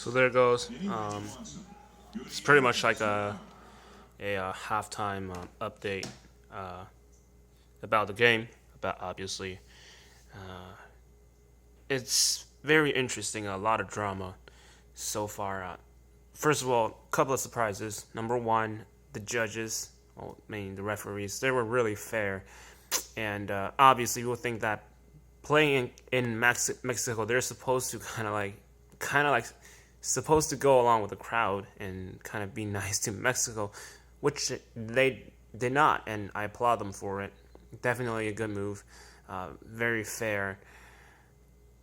So there it goes. It's pretty much like a halftime update uh, about the game. About obviously, it's very interesting. A lot of drama so far. First of all, a couple of surprises. Number one, the judges, well, meaning the referees, they were really fair, and obviously you will think that playing in Mexico, they're supposed to kind of like supposed to go along with the crowd and kind of be nice to Mexico, which they did not, and I applaud them for it. Definitely a good move, very fair.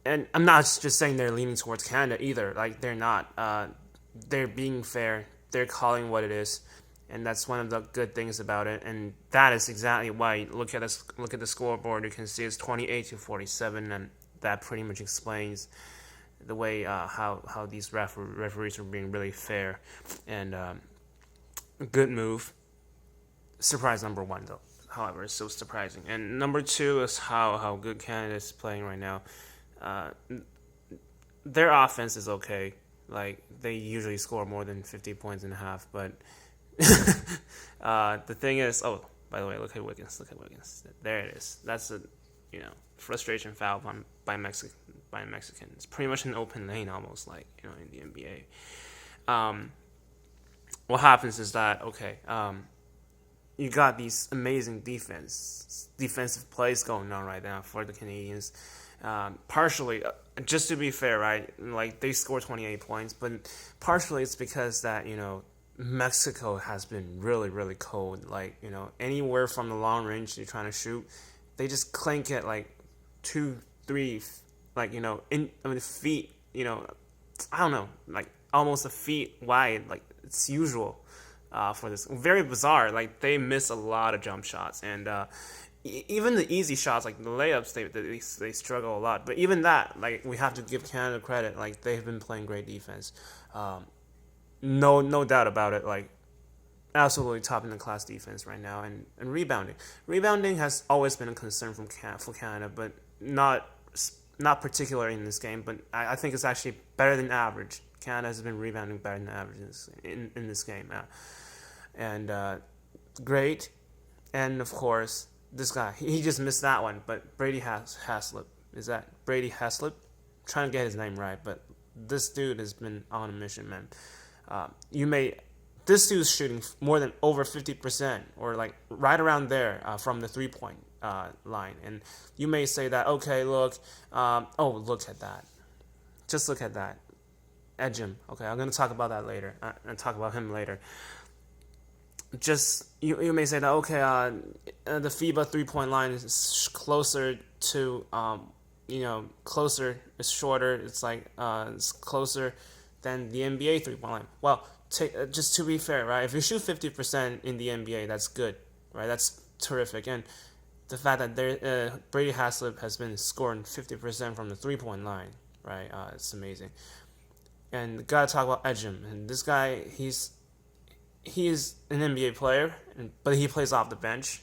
And I'm not just saying they're leaning towards Canada either. Like they're not. They're being fair. They're calling what it is, and that's one of the good things about it. And that is exactly why look at the scoreboard. You can see it's 28-47, and that pretty much explains the way how these referees are being really fair, and good move. Surprise number one though. However, it's so surprising. And number two is how good Canada is playing right now. Uh, their offense is okay. Like they usually score more than 50 points in a half, but the thing is, oh, by the way, look at Wiggins. Look at Wiggins. There it is. That's a frustration foul by a Mexican. It's pretty much an open lane, almost like in the NBA. What happens is that you got these amazing defensive plays going on right now for the Canadians. Partially, just to be fair, right? Like they scored 28 points, but partially it's because that Mexico has been really really cold. Like anywhere from the long range you're trying to shoot, they just clink it like 2, 3, like feet. I don't know, like almost a feet wide. Like it's usual for this. Very bizarre. Like they miss a lot of jump shots, and even the easy shots, like the layups, they struggle a lot. But even that, like we have to give Canada credit. Like they've been playing great defense. No doubt about it. Like absolutely top in the class defense right now, and rebounding. Rebounding has always been a concern for Canada, but not particularly in this game. But I think it's actually better than average. Canada has been rebounding better than average in this game. And great. And of course, this guy, he just missed that one. But Brady Haslip, is that Brady Haslip? I'm trying to get his name right, but this dude has been on a mission, man. This dude's shooting more than over 50%, or like right around there from the 3-point line. And you may say that, okay, look, look at that. Just look at that. Edgem. Okay, I'm going to talk about that later. And talk about him later. Just you may say that the FIBA 3-point line is closer to closer. It's shorter. It's like it's closer than the NBA 3-point line. Well, just to be fair, right? If you shoot 50% in the NBA, that's good, right? That's terrific. And the fact that Brady Haslip has been scoring 50% from the 3-point line, right? It's amazing. And gotta talk about Edgem. And this guy, he is an NBA player, but he plays off the bench,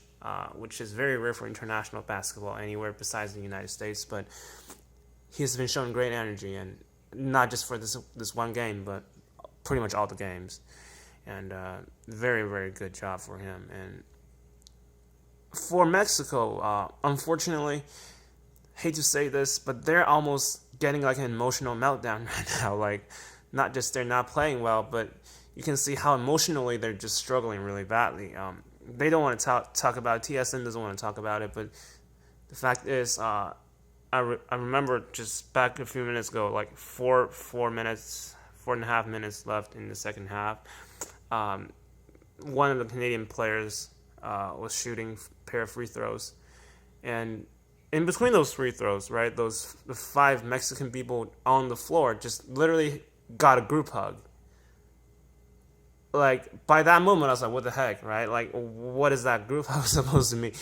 which is very rare for international basketball anywhere besides the United States. But he's been showing great energy, and not just for this one game, but pretty much all the games. And very, very good job for him. And for Mexico, unfortunately, hate to say this, but they're almost getting like an emotional meltdown right now. Like, not just they're not playing well, but you can see how emotionally they're just struggling really badly. They don't want to talk about it. TSN doesn't want to talk about it, but the fact is, I remember just back a few minutes ago, like 4.5 minutes left in the second half. One of the Canadian players was shooting a pair of free throws, and in between those free throws, right, the 5 Mexican people on the floor just literally got a group hug. Like, by that moment, I was like, what the heck, right? Like, what is that group hug supposed to mean?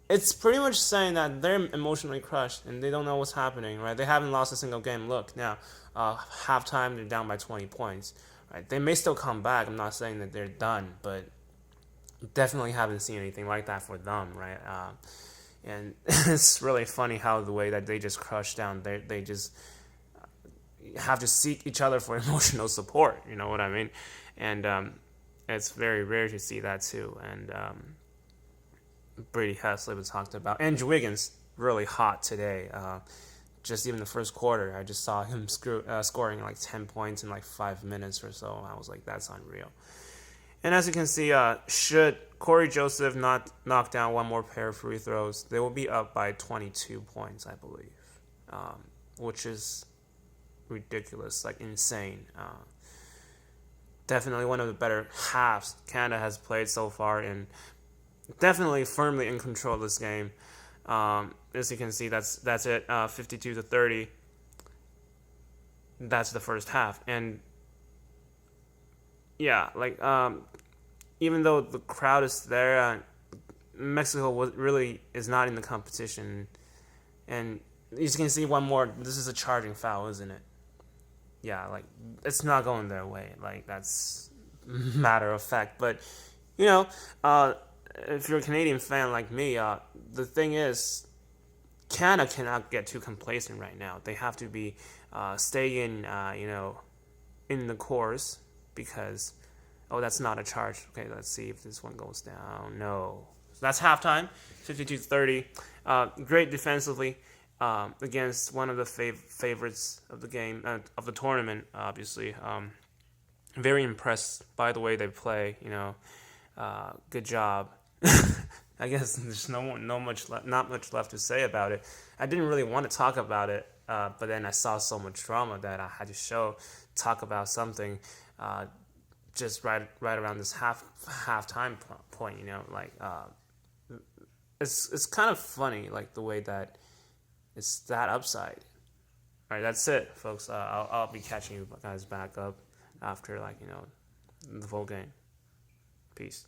It's pretty much saying that they're emotionally crushed and they don't know what's happening, right? They haven't lost a single game. Look, now, halftime, they're down by 20 points, right? They may still come back. I'm not saying that they're done, but definitely haven't seen anything like that for them, right? And it's really funny how the way that they just crushed down, they just have to seek each other for emotional support. You know what I mean? And it's very rare to see that too. And Brady Hesley was talked about. Andrew Wiggins really hot today. Just even the first quarter, I just saw him scoring like 10 points in like 5 minutes or so. I was like, that's unreal. And as you can see, should Corey Joseph not knock down one more pair of free throws, they will be up by 22 points, I believe, which is ridiculous, like insane. Definitely one of the better halves Canada has played so far, and definitely firmly in control of this game. As you can see, that's it, 52-30. That's the first half, and yeah, like even though the crowd is there, Mexico really is not in the competition, and you can see one more. This is a charging foul, isn't it? Yeah, like it's not going their way. Like that's matter of fact. But you know, if you're a Canadian fan like me, the thing is, Canada cannot get too complacent right now. They have to be stay in, in the course because, oh, that's not a charge. Okay, let's see if this one goes down. No. So that's halftime, 52-30. Great defensively against one of the favorites of the game, of the tournament, obviously. Very impressed by the way they play, good job. I guess there's not much left to say about it. I didn't really want to talk about it, but then I saw so much drama that I had to talk about something just right around this halftime point. It's kind of funny, like the way that it's that upside. All right, that's it, folks. I'll be catching you guys back up after the full game. Peace.